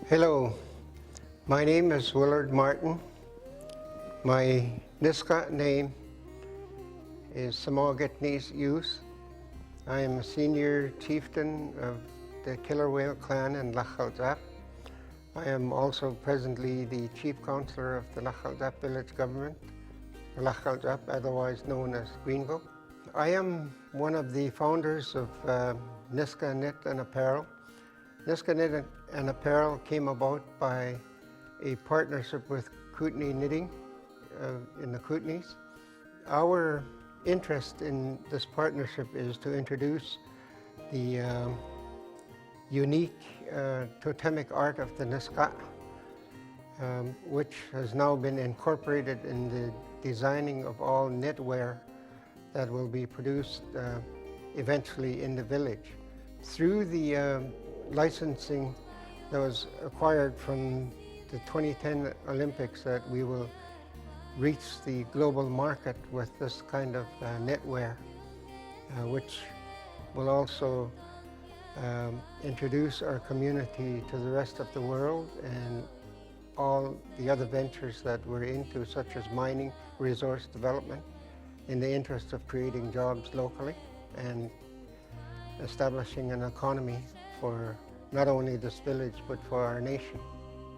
Hello, my name is Willard Martin. My Nisga'a name is Samawgatnis Youth. I am a senior chieftain of the Killer Whale clan in Lachaldap. I am also presently the chief councillor of the Lachaldap village government, Lachaldap, otherwise known as Greenville. I am one of the founders of Nisga'a Knit and Apparel. Nisga'a Knit and Apparel came about by a partnership with Kootenay Knitting in the Kootenays. Our interest in this partnership is to introduce the unique totemic art of the Nisga'a, which has now been incorporated in the designing of all knitwear that will be produced eventually in the village. Through the licensing that was acquired from the 2010 Olympics, that we will reach the global market with this kind of knitwear, which will also introduce our community to the rest of the world and all the other ventures that we're into, such as mining, resource development, in the interest of creating jobs locally and establishing an economy for not only this village but for our nation,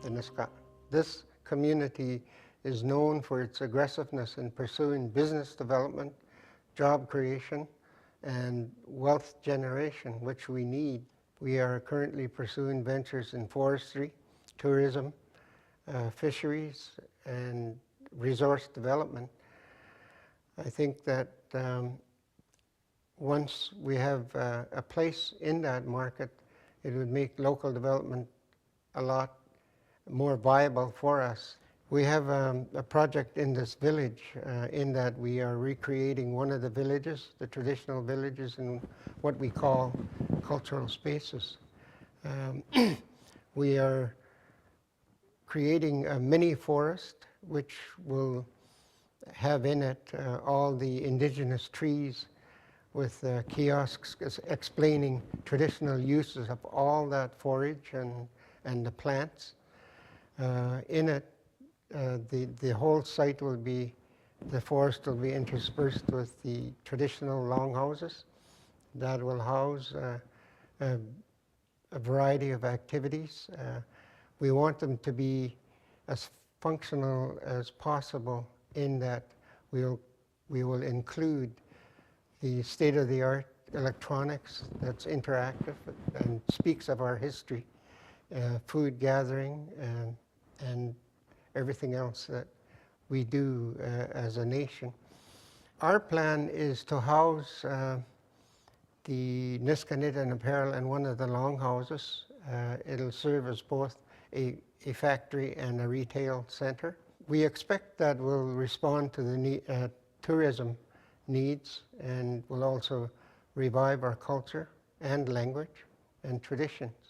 the Nisga'a. This community is known for its aggressiveness in pursuing business development, job creation, and wealth generation, which we need. We are currently pursuing ventures in forestry, tourism, fisheries, and resource development. I think that once we have a place in that market, it would make local development a lot more viable for us. We have a project in this village in that we are recreating one of the villages, the traditional villages, in what we call cultural spaces. We are creating a mini forest which will have in it all the indigenous trees with kiosks explaining traditional uses of all that forage and the plants. In it, the whole site will be, the forest will be interspersed with the traditional longhouses that will house a variety of activities. We want them to be as functional as possible, in that we will include the state-of-the-art electronics that's interactive and speaks of our history, food gathering, and everything else that we do as a nation. Our plan is to house the Nisga'a Knit and Apparel in one of the longhouses. It'll serve as both a factory and a retail center. We expect that we'll respond to the tourism needs, and will also revive our culture and language and traditions.